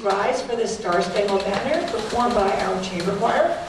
rise for the Star Spangled Banner, performed by our chamber choir.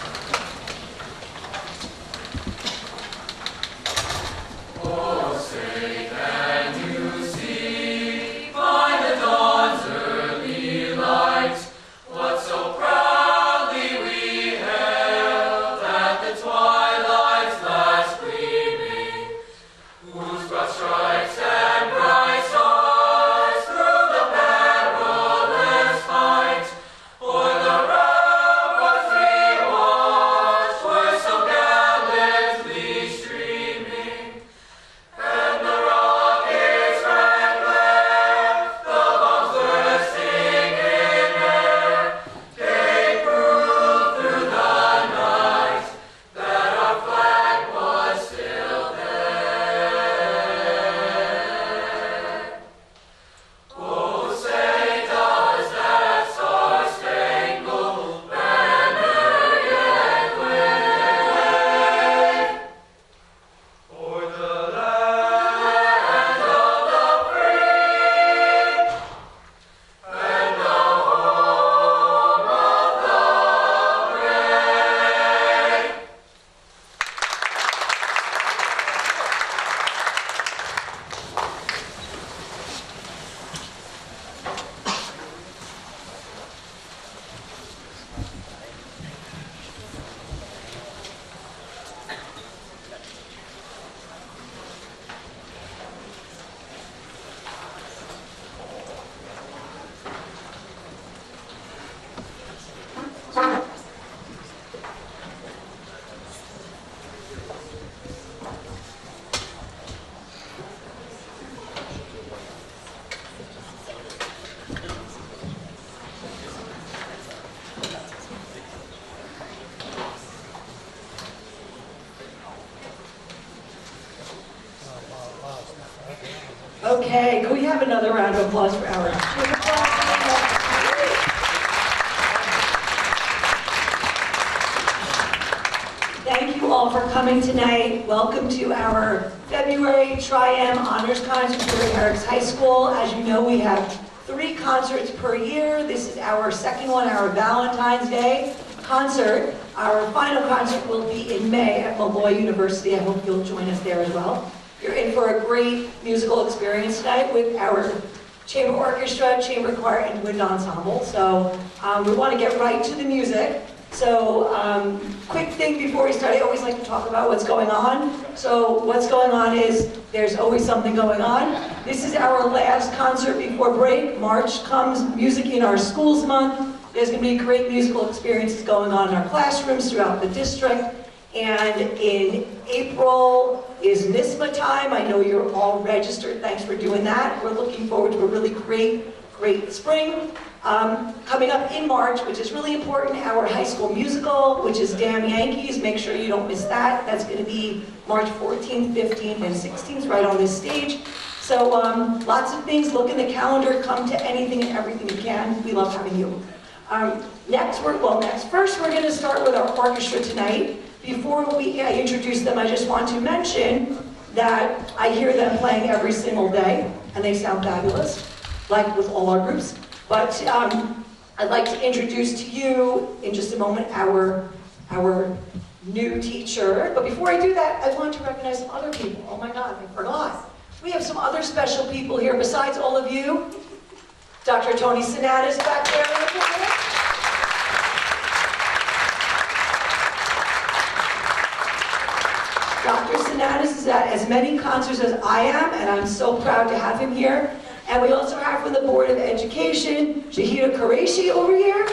Okay, can we have another round of applause for our chamber choir? Thank you all for coming tonight. Welcome to our February Tri-M Honors Concert here at Herricks High School. As you know, we have 3 concerts per year. This is our second one, our Valentine's Day concert. Our final concert will be in May at Malloy University. I hope you'll join us there as well. You're in for a great musical experience tonight with our chamber orchestra, chamber choir, and wind ensemble. So we want to get right to the music. So quick thing before we start, I always like to talk about what's going on. So what's going on is there's always something going on. This is our last concert before break. March comes, Music in Our Schools Month. There's going to be great musical experiences going on in our classrooms throughout the district. And in April is NISMA time. I know you're all registered. Thanks for doing that. We're looking forward to a really great spring. Coming up in March, which is really important, our high school musical, which is Damn Yankees. Make sure you don't miss that. That's going to be March 14th, 15th, and 16th, right on this stage. So lots of things. Look in the calendar. Come to anything and everything you can. We love having you. First we're going to start with our orchestra tonight. Before I introduce them, I just want to mention that I hear them playing every single day, and they sound fabulous, like with all our groups. But I'd like to introduce to you, in just a moment, our new teacher. But before I do that, I want to recognize some other people. Oh my God, I forgot. We have some other special people here besides all of you. Dr. Tony Sinatus back there. Dr. Sinatus is at as many concerts as I am, and I'm so proud to have him here. And we also have from the Board of Education, Shahida Qureshi over here.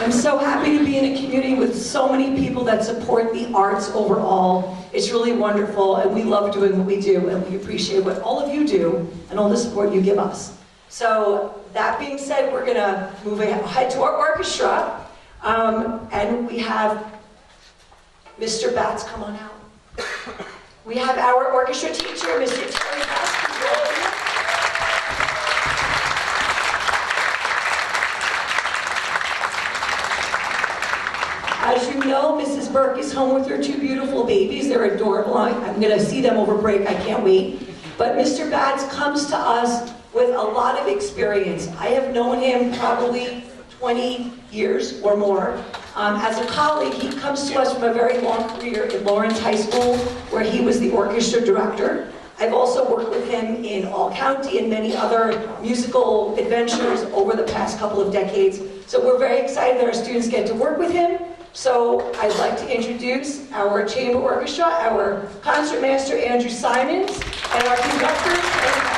I'm so happy to be in a community with so many people that support the arts overall. It's really wonderful, and we love doing what we do, and we appreciate what all of you do and all the support you give us. So that being said, we're going to move ahead to our orchestra, and we have Mr. Batts, come on out. We have our orchestra teacher, Mr. Terry Batts. As you know, Mrs. Burke is home with her 2 beautiful babies. They're adorable. I'm going to see them over break. I can't wait. But Mr. Batts comes to us with a lot of experience. I have known him probably 20 years or more. As a colleague, he comes to us from a very long career in Lawrence High School, where he was the orchestra director. I've also worked with him in All County and many other musical adventures over the past couple of decades. So we're very excited that our students get to work with him. So I'd like to introduce our chamber orchestra, our concertmaster Andrew Simons, and our conductors.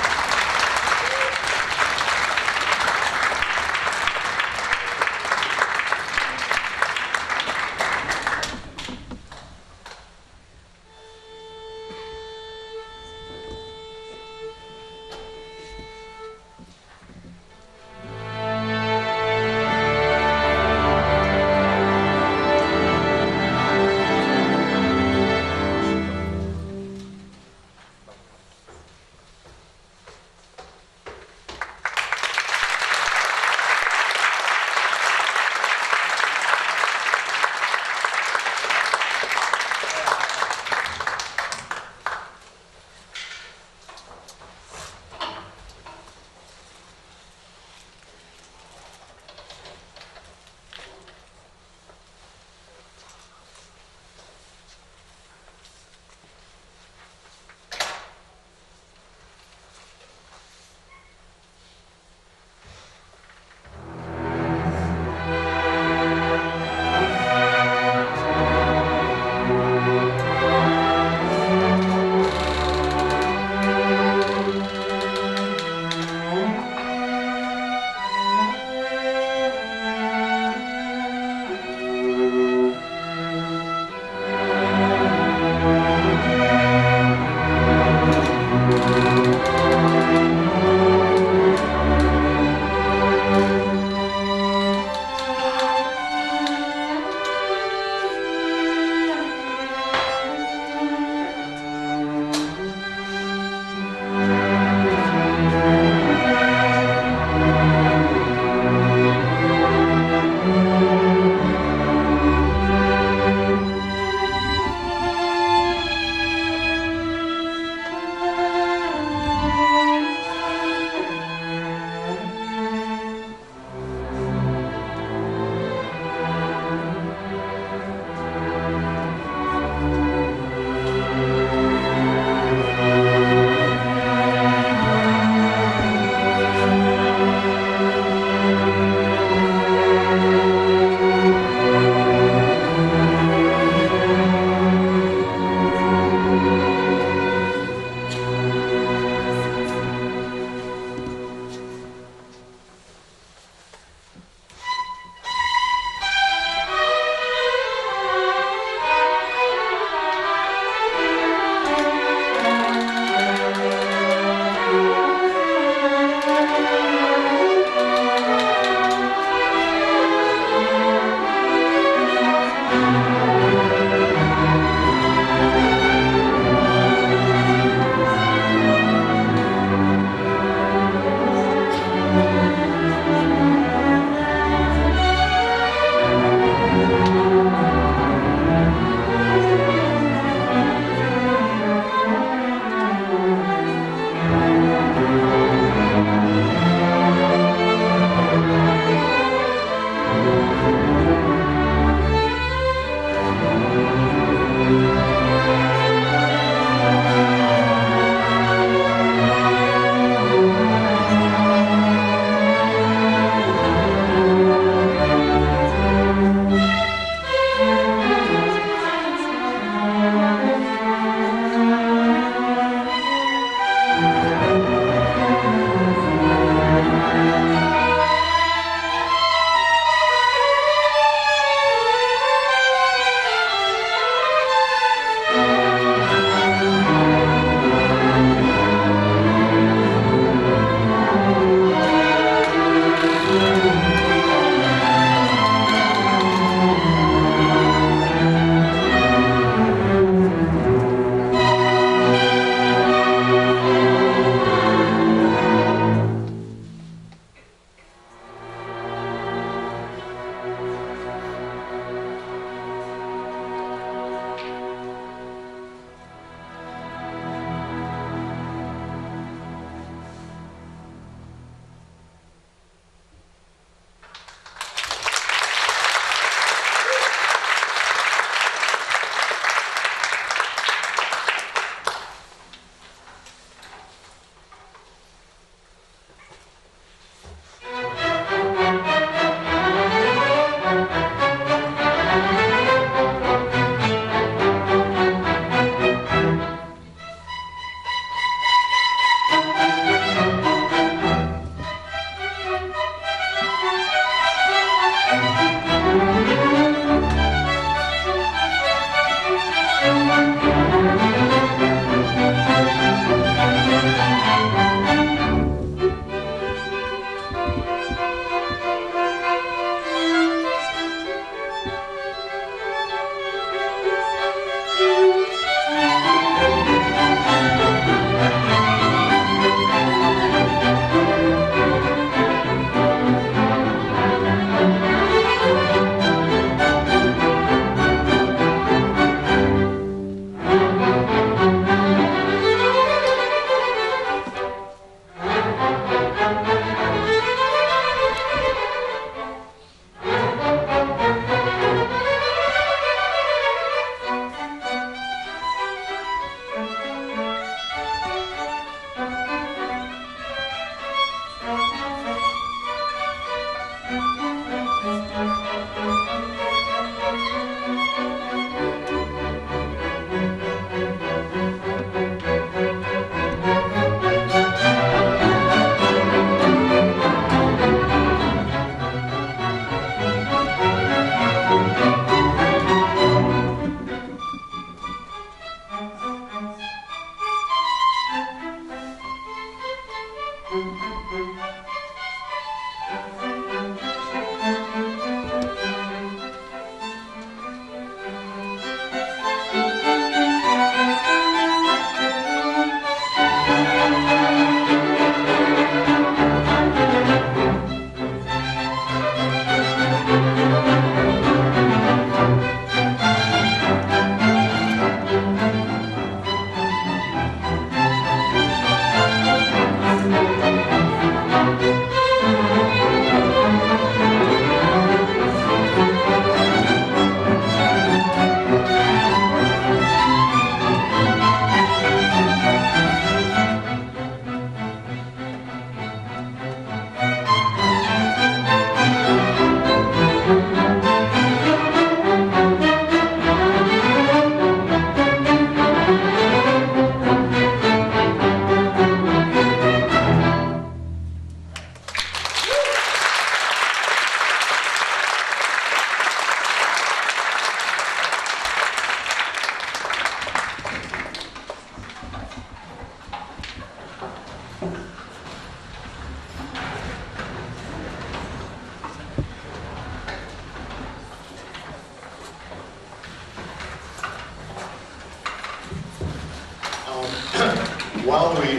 While we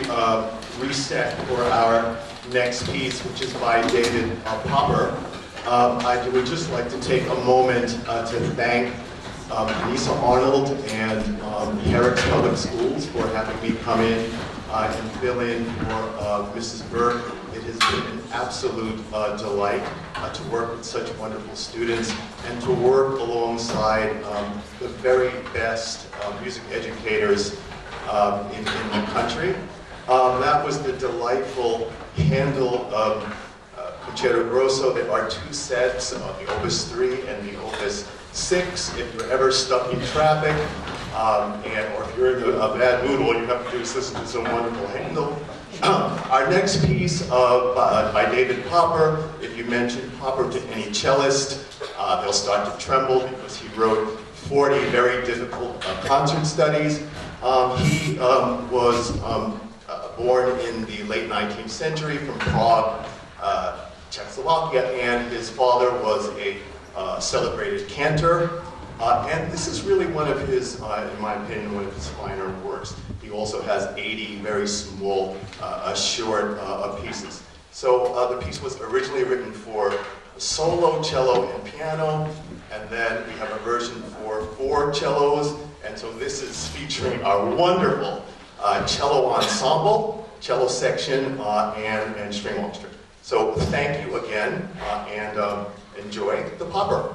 reset for our next piece, which is by David Popper, I would just like to take a moment to thank Lisa Arnold and Herricks Public Schools for having me come in and fill in for Mrs. Burke. It has been an absolute delight to work with such wonderful students and to work alongside the very best music educators in the country. That was the delightful Handel Concerto Grosso. There are two sets, the Opus 3 and the Opus 6. If you're ever stuck in traffic, or if you're in a bad mood, all you have to do is listen to some wonderful Handel. Our next piece by David Popper, if you mention Popper to any cellist, they'll start to tremble because he wrote 40 very difficult concert studies. He was born in the late 19th century from Prague, Czechoslovakia, and his father was a celebrated cantor. And this is really one of his, in my opinion, one of his finer works. He also has 80 very small, short pieces. So the piece was originally written for solo, cello, and piano, and then we have a version for 4 cellos, and so this is featuring our wonderful cello ensemble, cello section, and string orchestra. So thank you again, and enjoy the Popper.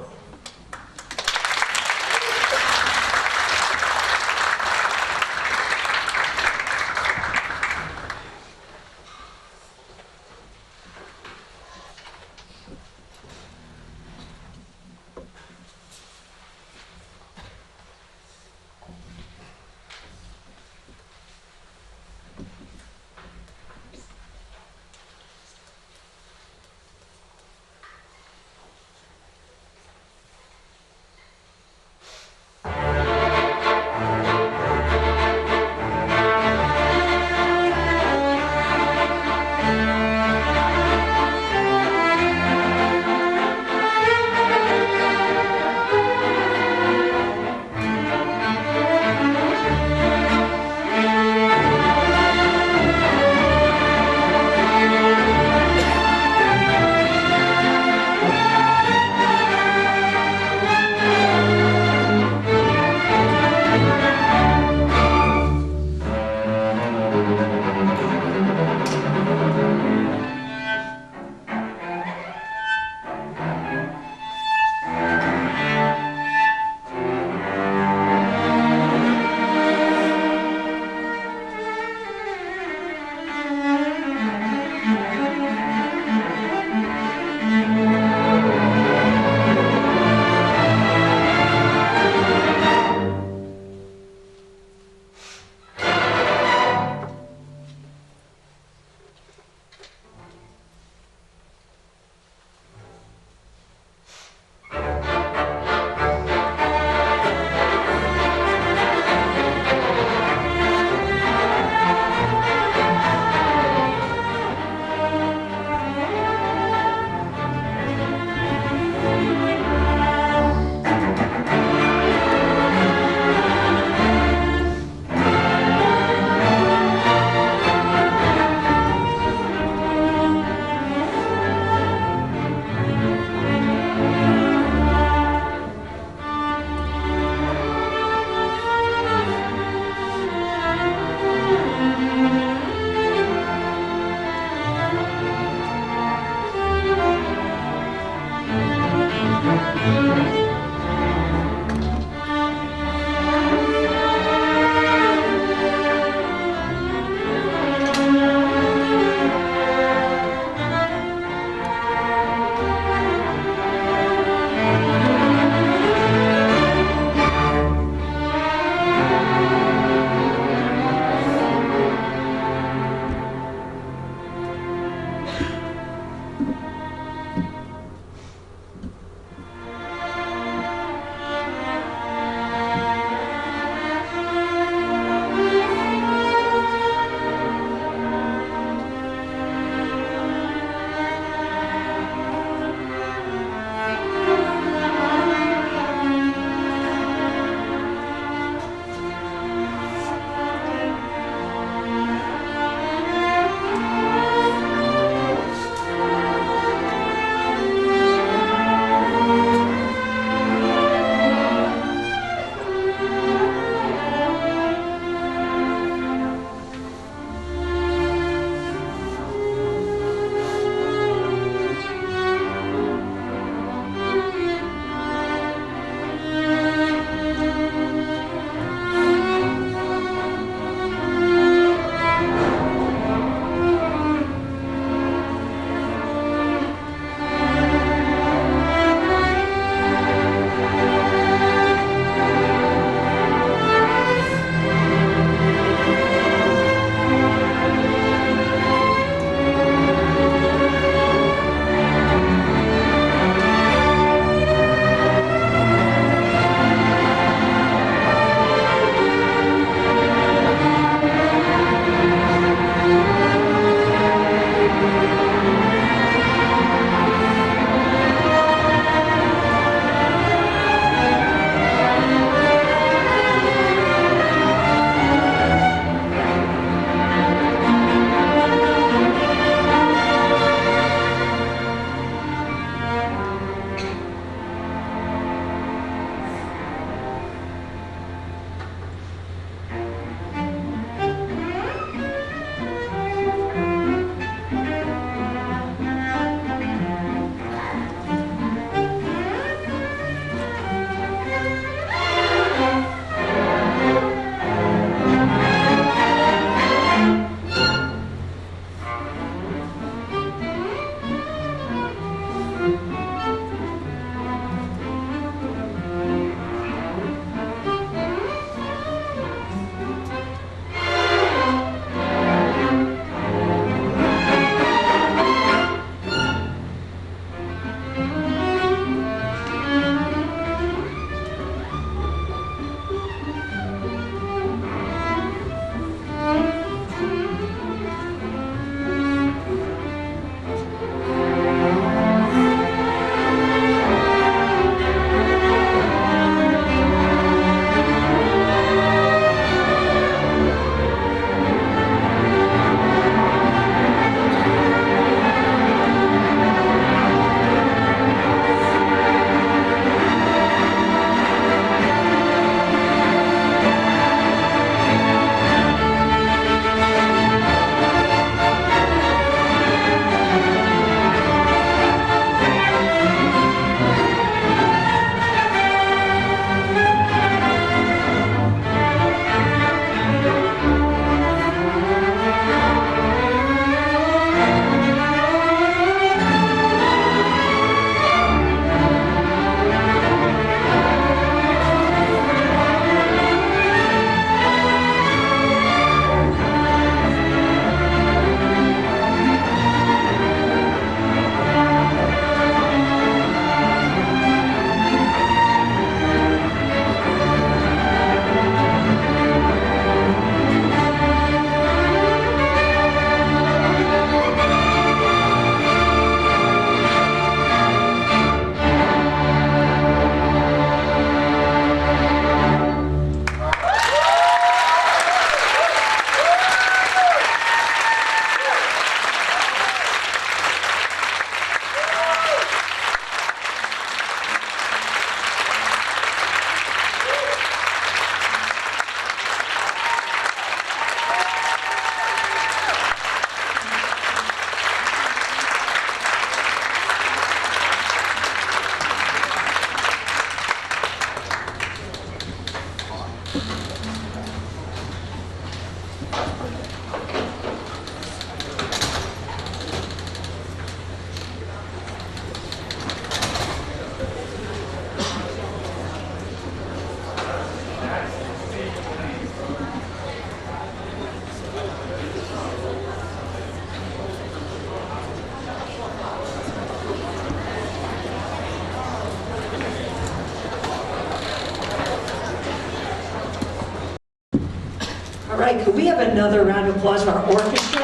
right, could we have another round of applause for our orchestra?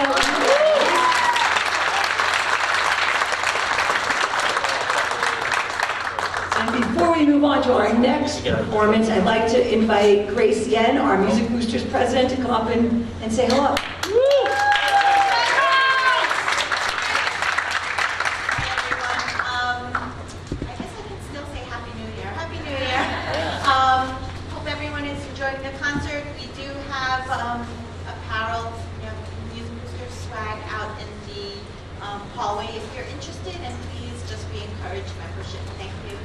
And before we move on to our next performance, I'd like to invite Grace Yen, our Music Boosters president, to come up and say hello. Apparel, Music Booster swag out in the hallway if you're interested, and please just be encouraged membership. Thank you.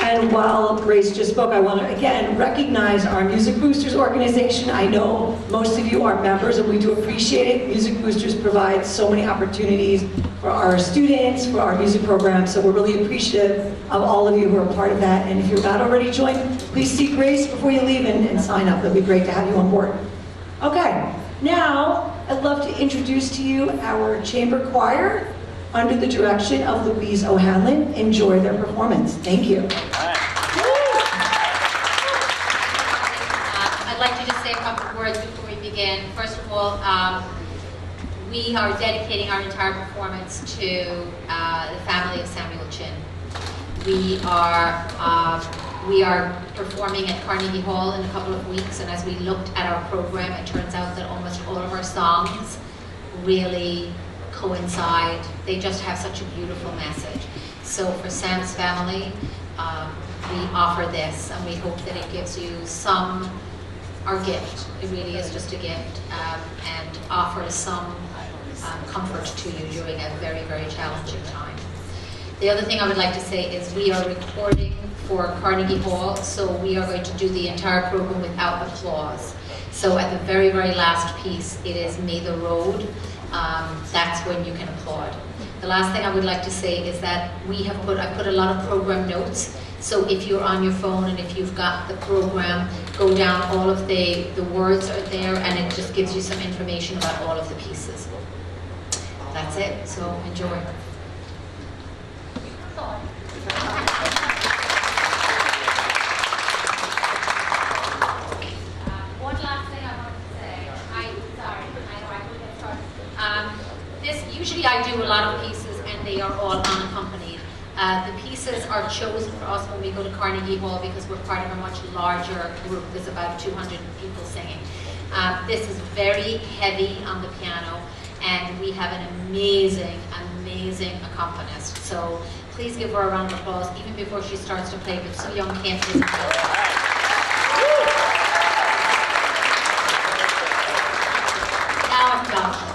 And while Grace just spoke, I want to again recognize our Music Boosters organization. I know most of you are members and we do appreciate it. Music Boosters provides so many opportunities for our students, for our music programs, so we're really appreciative of all of you who are part of that. And if you're not already joined, please see Grace before you leave and sign up. That'd be great to have you on board. Okay, now I'd love to introduce to you our chamber choir under the direction of Louise O'Hanlon. Enjoy their performance. Thank you. I'd like to just say a couple of words before we begin. First of all, we are dedicating our entire performance to the family of Samuel Chin. We are performing at Carnegie Hall in a couple of weeks, and as we looked at our program, it turns out that almost all of our songs really coincide. They just have such a beautiful message. So for Sam's family, we offer this, and we hope that it gives you our gift. It really is just a gift, and offers some comfort to you during a very, very challenging time. The other thing I would like to say is we are recording for Carnegie Hall, so we are going to do the entire program without applause. So at the very, very last piece, it is May the Road. That's when you can applaud. The last thing I would like to say is that I've put a lot of program notes. So if you're on your phone and if you've got the program, go down, all of the words are there, and it just gives you some information about all of the pieces. That's it, so enjoy. One last thing I wanted to say. I know I will get started. Usually I do a lot of pieces and they are all unaccompanied. The pieces are chosen for us when we go to Carnegie Hall because we're part of a much larger group. There's about 200 people singing. This is very heavy on the piano, and we have an amazing, amazing accompanist. So please give her a round of applause even before she starts to play, but so young can't listen to her. Now I'm done.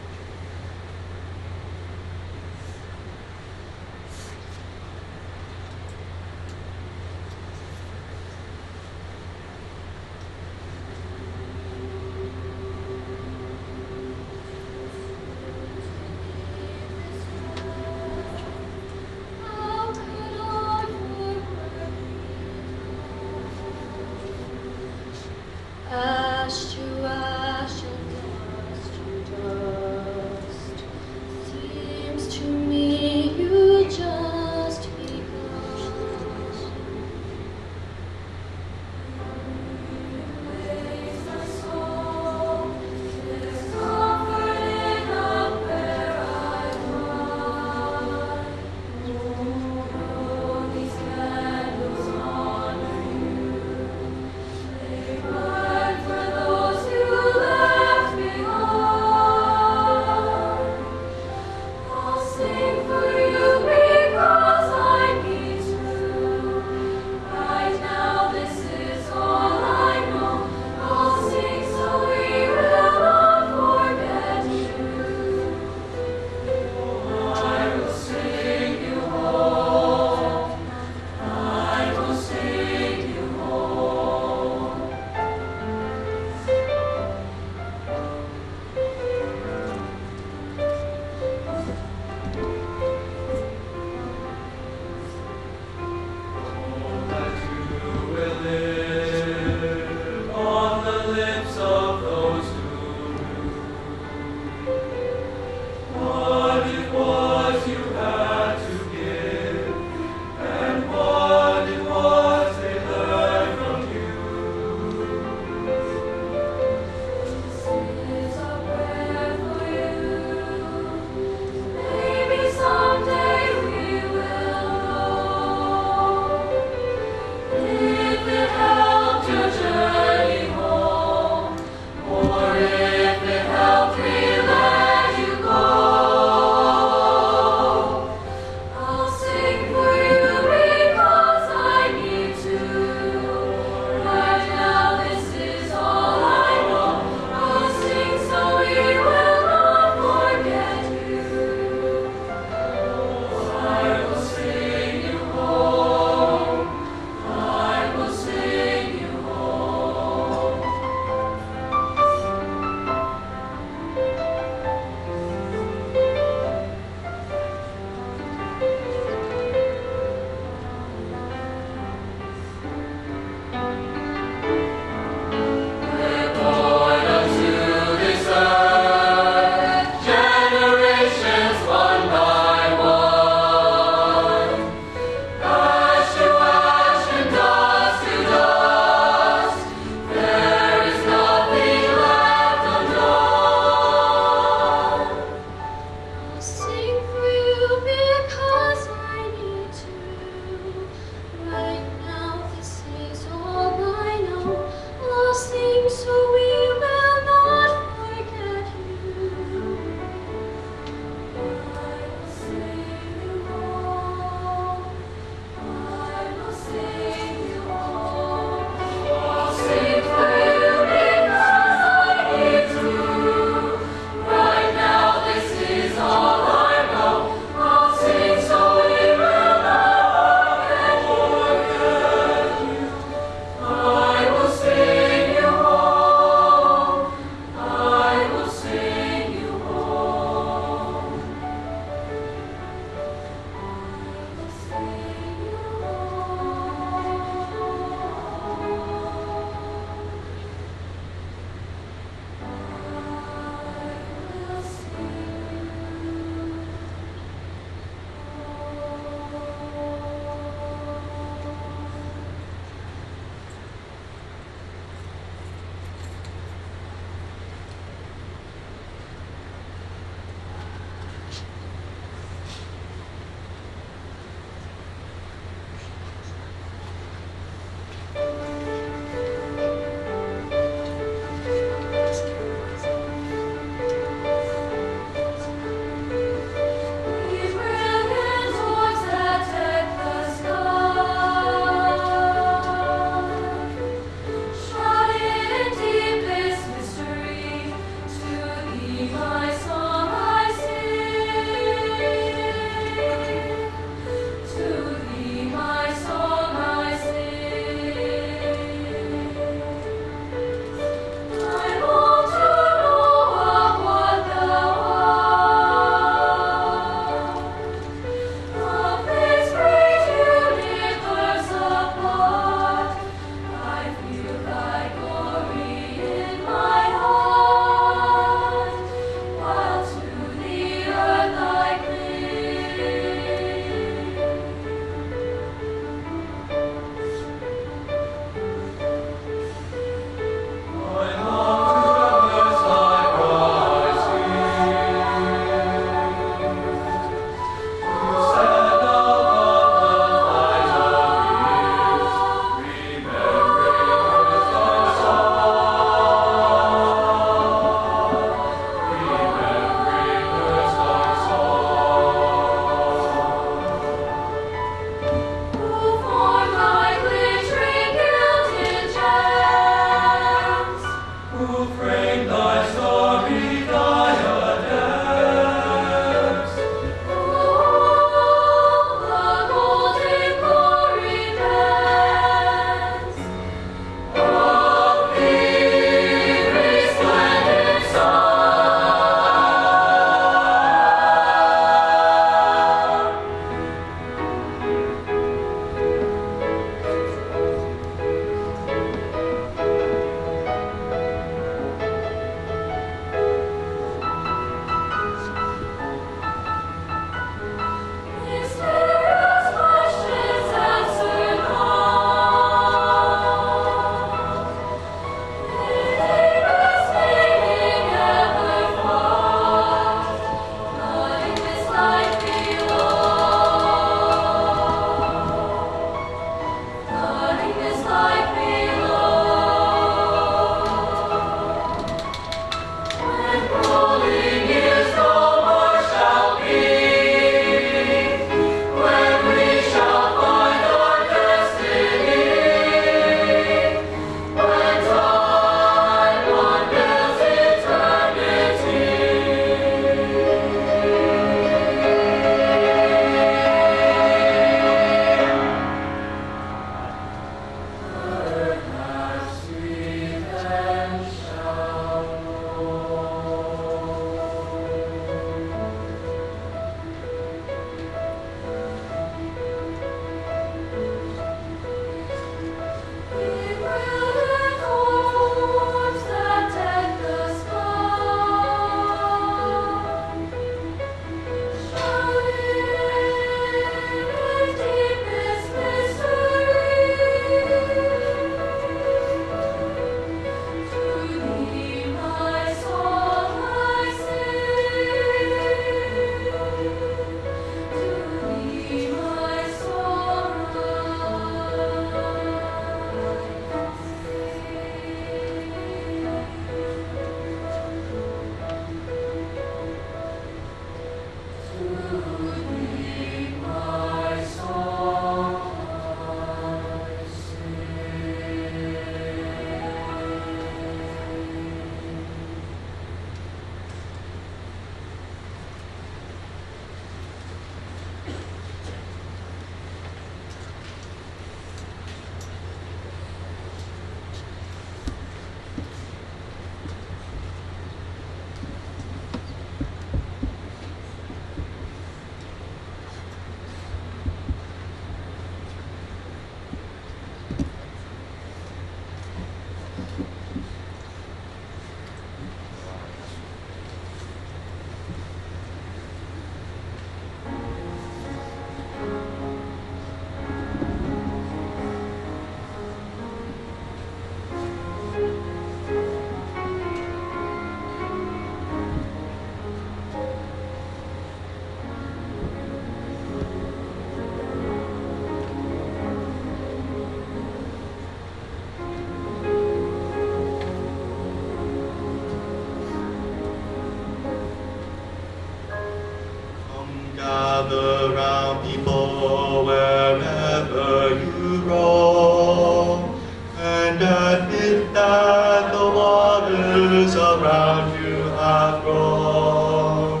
gather round people wherever you roam, and admit that the waters around you have grown,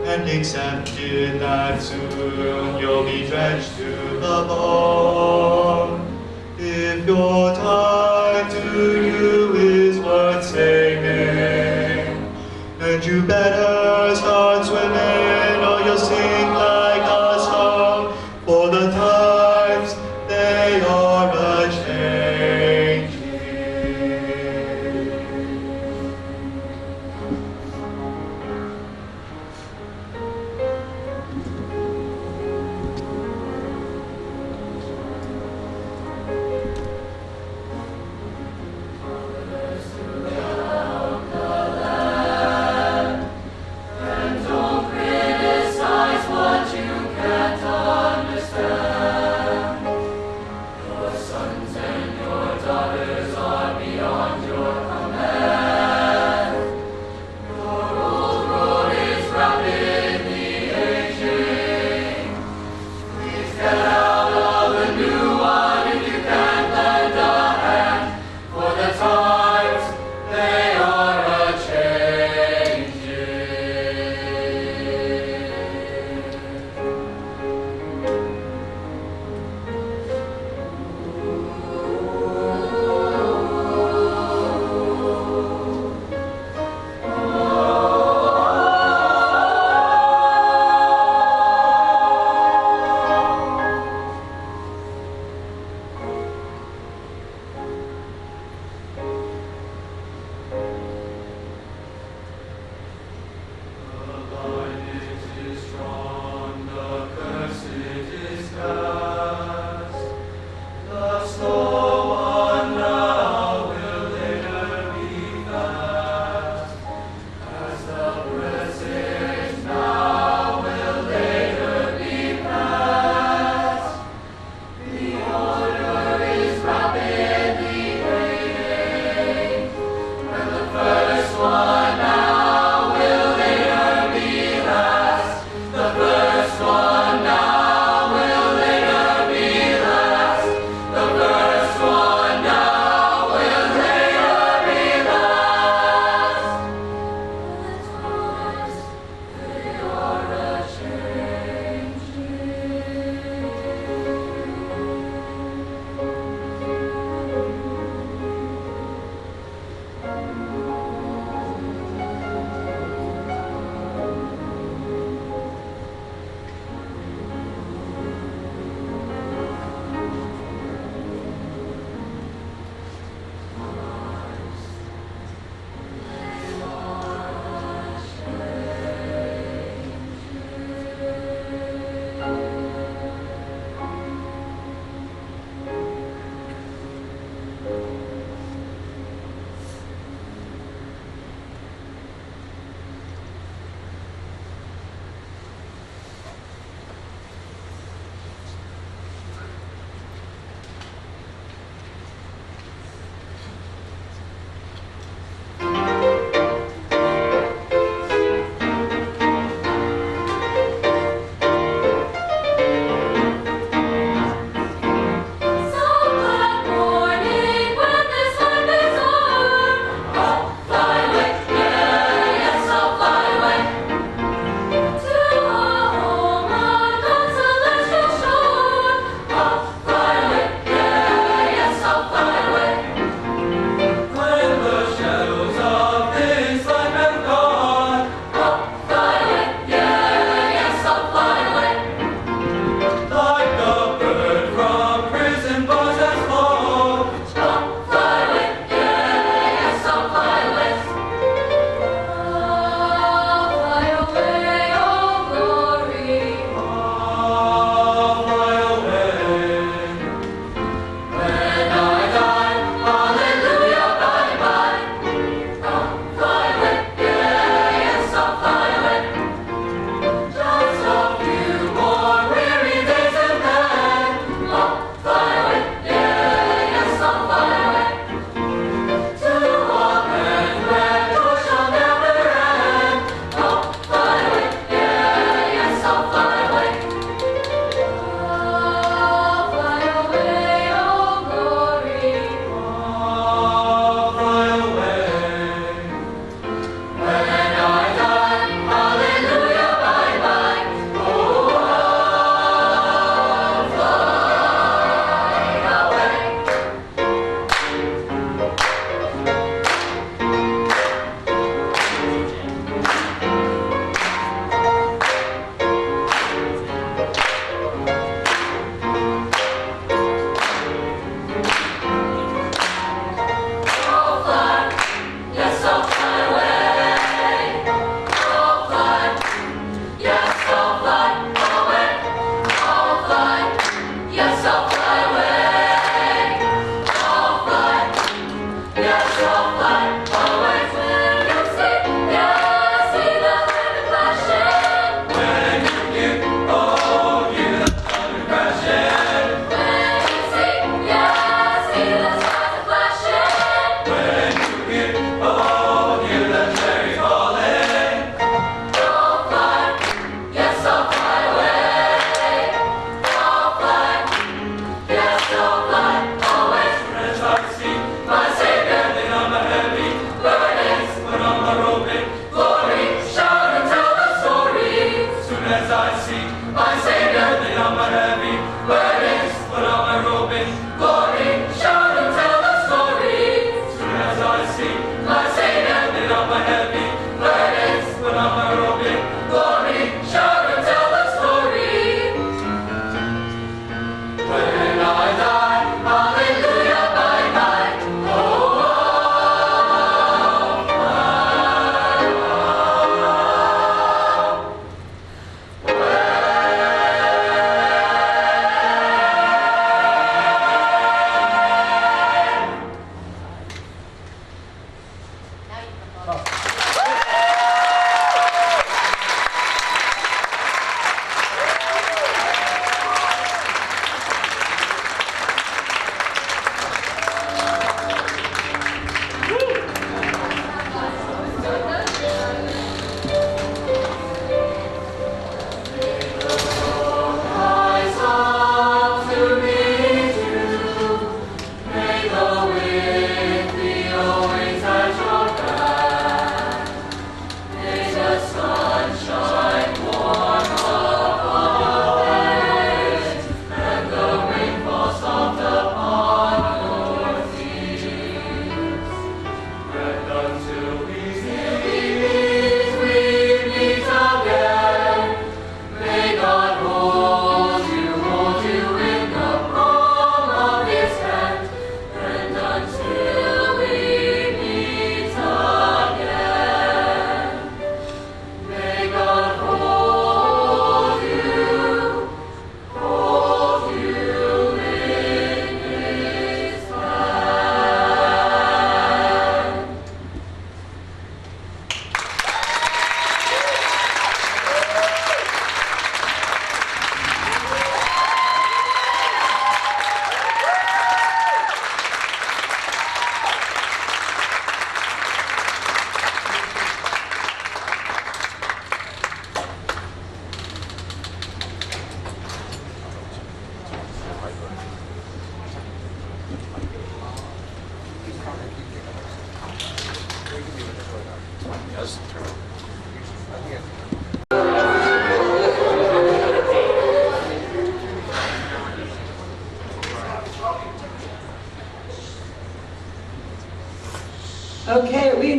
and accepted that soon you'll be drenched to the bone. If your time to you is worth saving, and you better start swimming or you'll sink like a stone, for the times they are a-changing.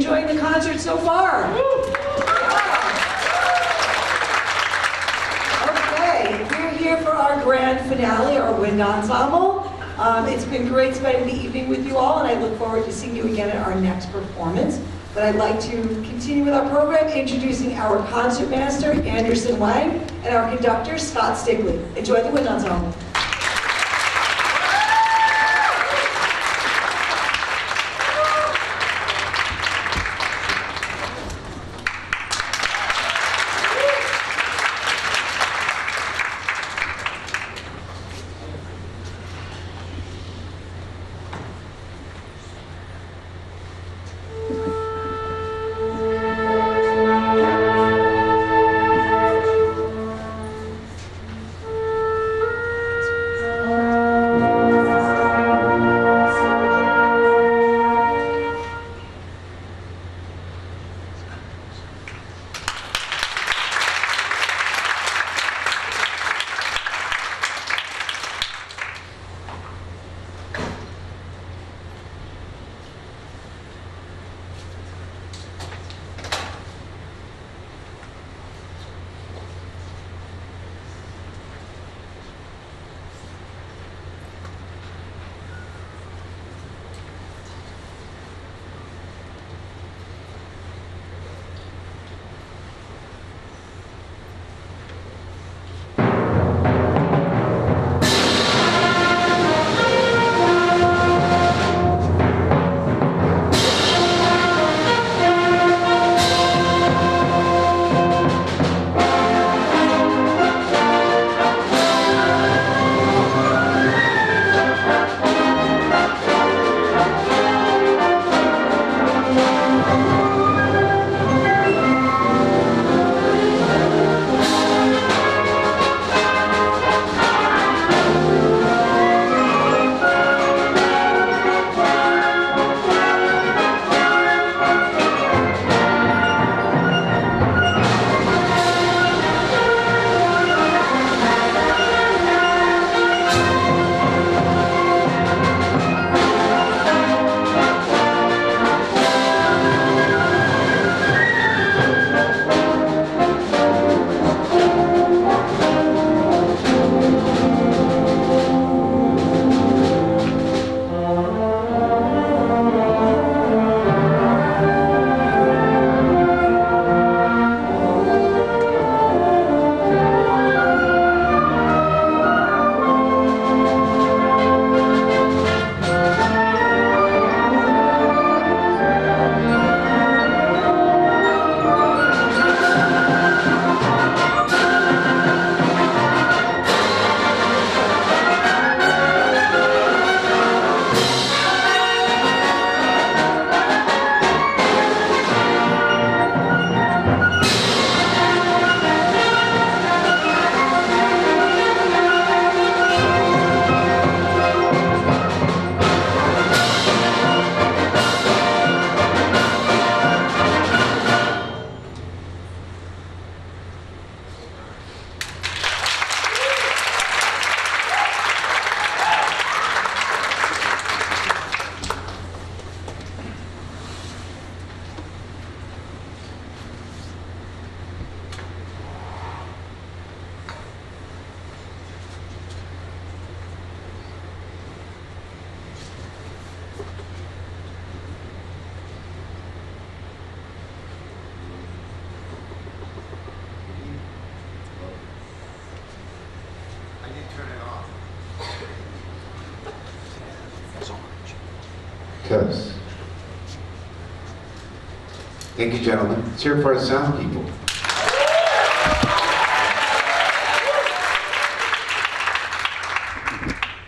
enjoying the concert so far? Okay, we're here for our grand finale, our wind ensemble. It's been great spending the evening with you all, and I look forward to seeing you again at our next performance. But I'd like to continue with our program, introducing our concertmaster, Anderson Wang, and our conductor, Scott Stigley. Enjoy the wind ensemble. Because. Thank you, gentlemen. Let's hear it for the sound people.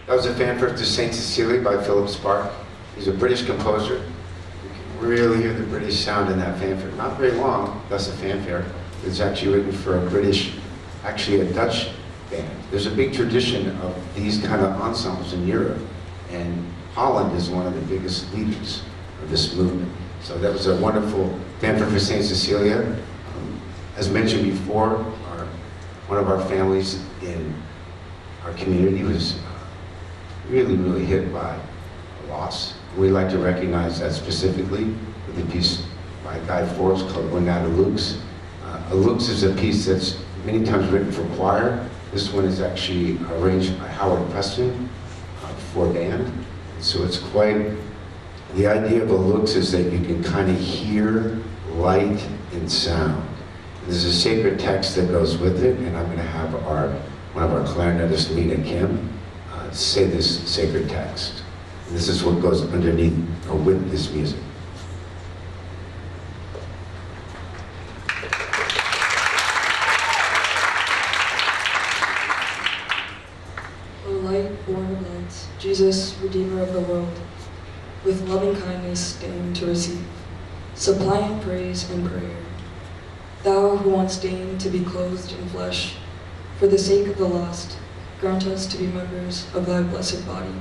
That was a fanfare to Saint Cecilia by Philip Spark. He's a British composer. You can really hear the British sound in that fanfare. Not very long, that's a fanfare. It's actually written for a British, actually a Dutch band. There's a big tradition of these kind of ensembles in Europe, and Holland is one of the biggest leaders of this movement. So that was a wonderful fanfare for Saint Cecilia. As mentioned before, one of our families in our community was really hit by a loss. We'd like to recognize that specifically with a piece by Guy Fawkes called One Out of Luke's. A Luke's is a piece that's many times written for choir. This one is actually arranged by Howard Preston for band. So it's quite, the idea of a Luke's is that you can kind of hear light and sound. There's a sacred text that goes with it, and I'm going to have one of our clarinetists, Lena Kim, say this sacred text. And this is what goes underneath or with this music. O light born of lights, Jesus, Redeemer of the world, with loving kindness deign to receive suppliant praise and prayer. Thou who once deigned to be clothed in flesh, for the sake of the lost, grant us to be members of thy blessed body.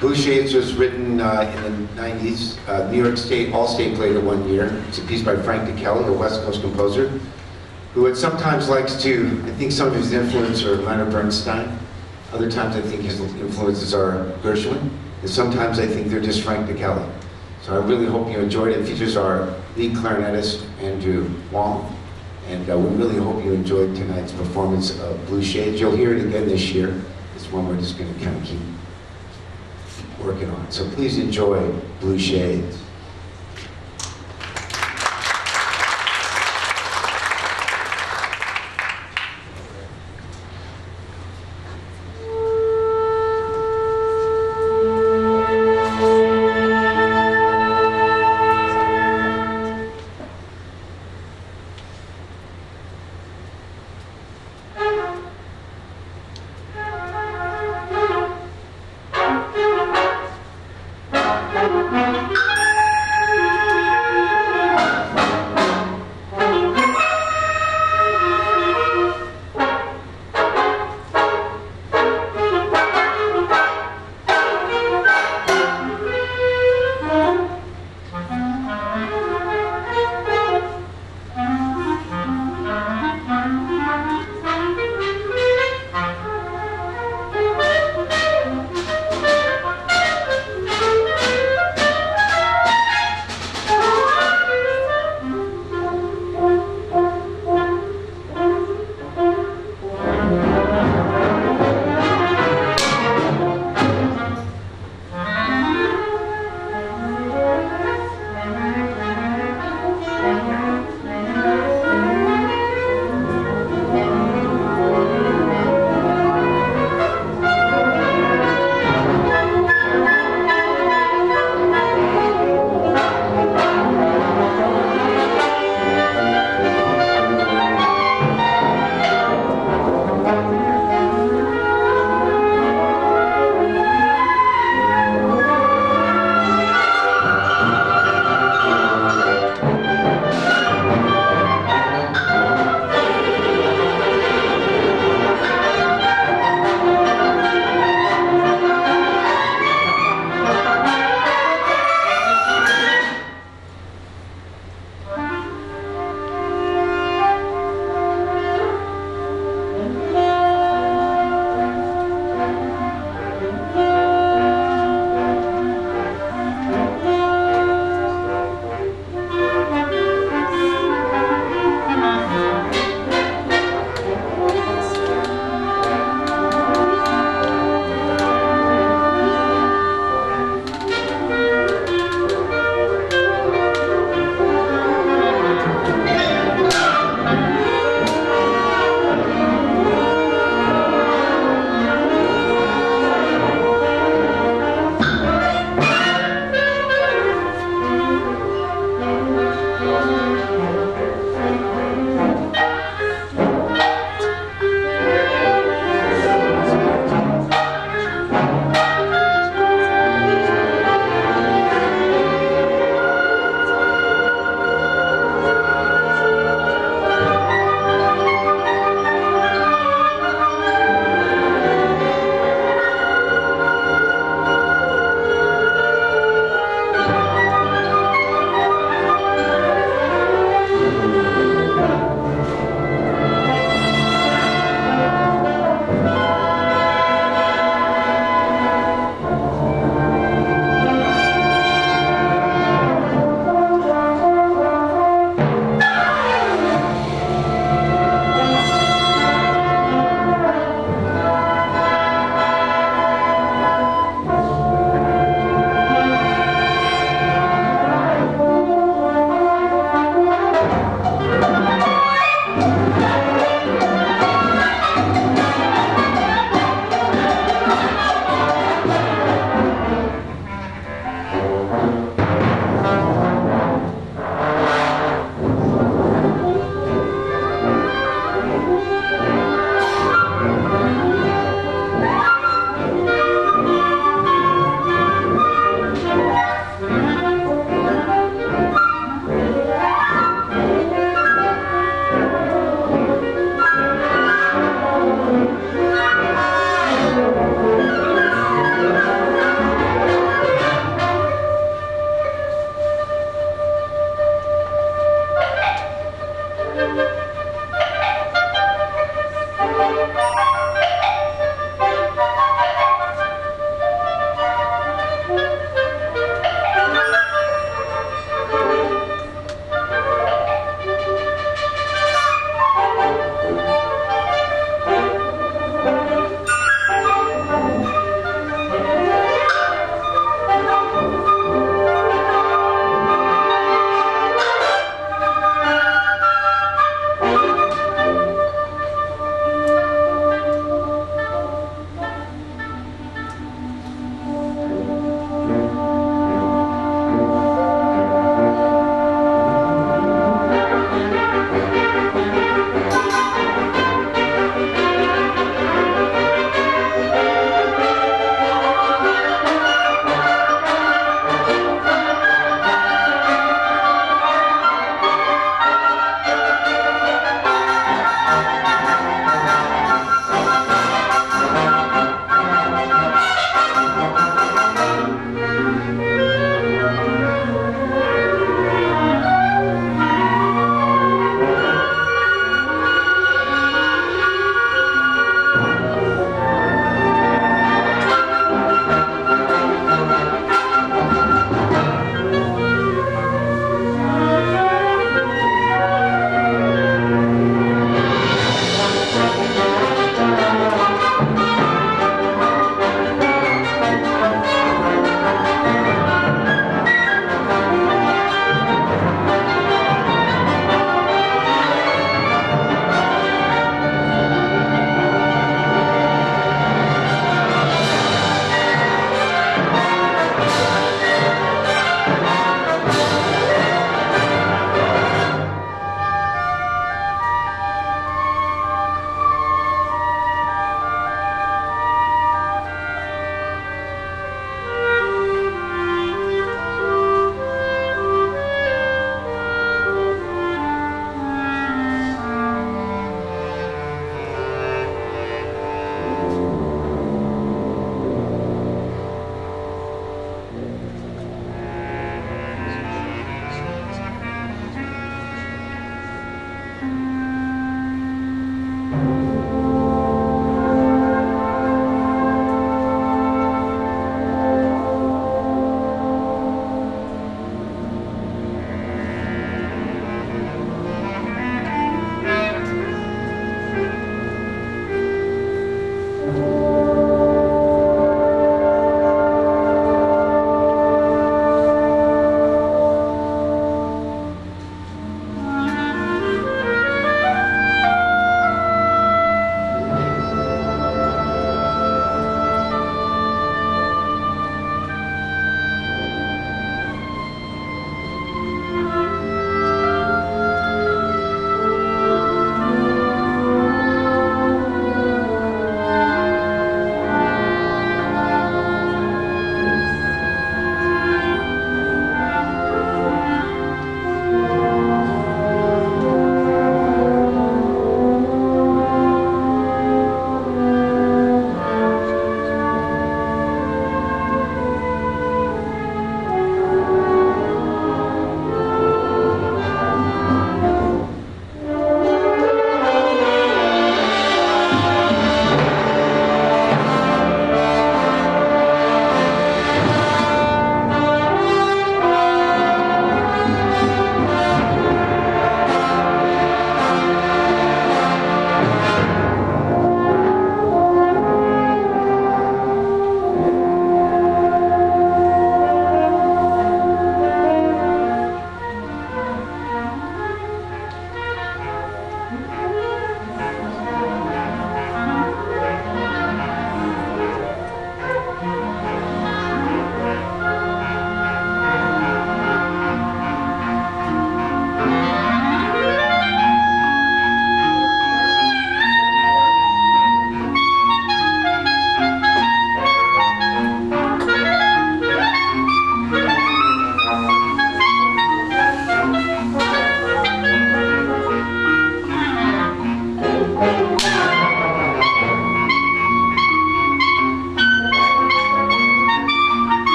Blue Shades was written in the 90s. New York State All-State played it one year. It's a piece by Frank DeKelly, a West Coast composer, who at sometimes likes to, I think some of his influences are Leonard Bernstein. Other times I think his influences are Gershwin. And sometimes I think they're just Frank DeKelly. So I really hope you enjoyed it. It features our lead clarinetist, Andrew Wong. And we really hope you enjoyed tonight's performance of Blue Shades. You'll hear it again this year. It's one we're just going to kind of keep working on. So please enjoy Blue Shades.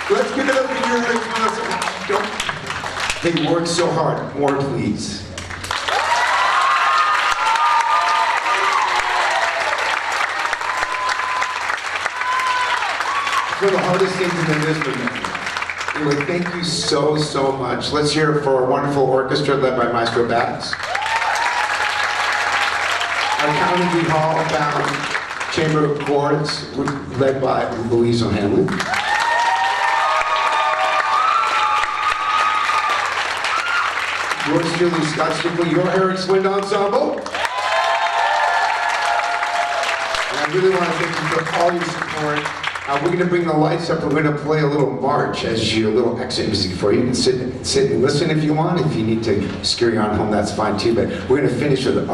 Let's give it up to your Herricks. Don't. They work so hard. More, please. one of the hardest things in this movement. Anyway, thank you so, so much. Let's hear it for a wonderful orchestra led by Maestro Bax. Our Carnegie Hall bound Chamber of Chords led by Louise O'Hanlon. Yours truly, Scott Strickland, your Herricks Wind Ensemble. And I really want to thank you for all your support. We're going to bring the lights up and we're going to play a little march as your little exit music for you. You can sit and listen if you want. If you need to scurry on home, that's fine too. But we're going to finish with the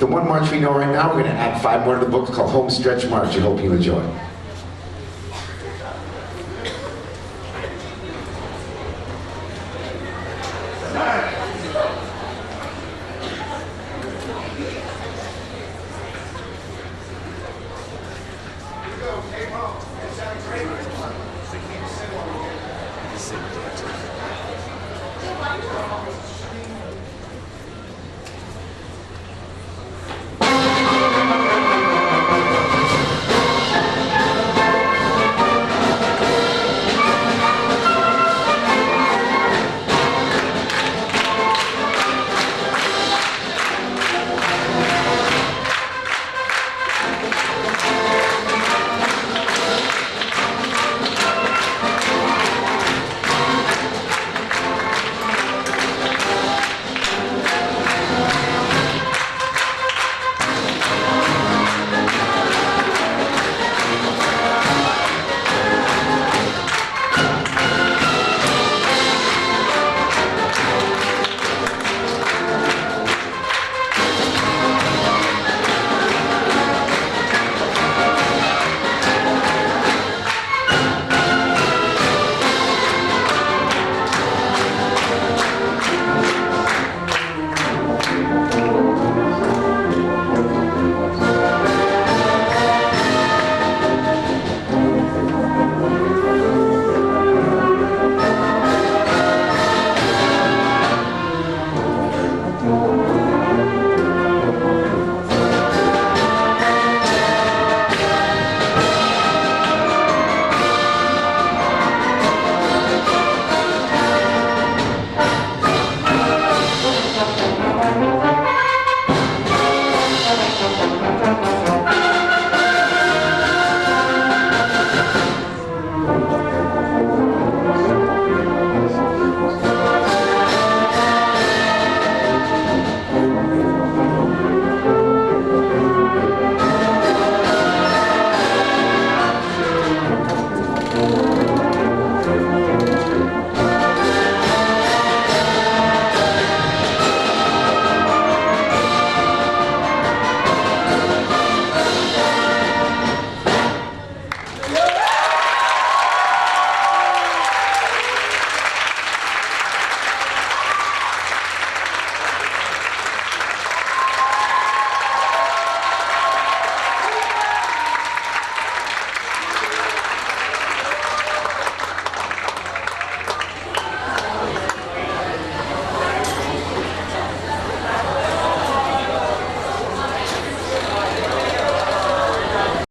one march we know right now. We're going to add 5 more to the book called Home Stretch March. I hope you enjoy. Thank you.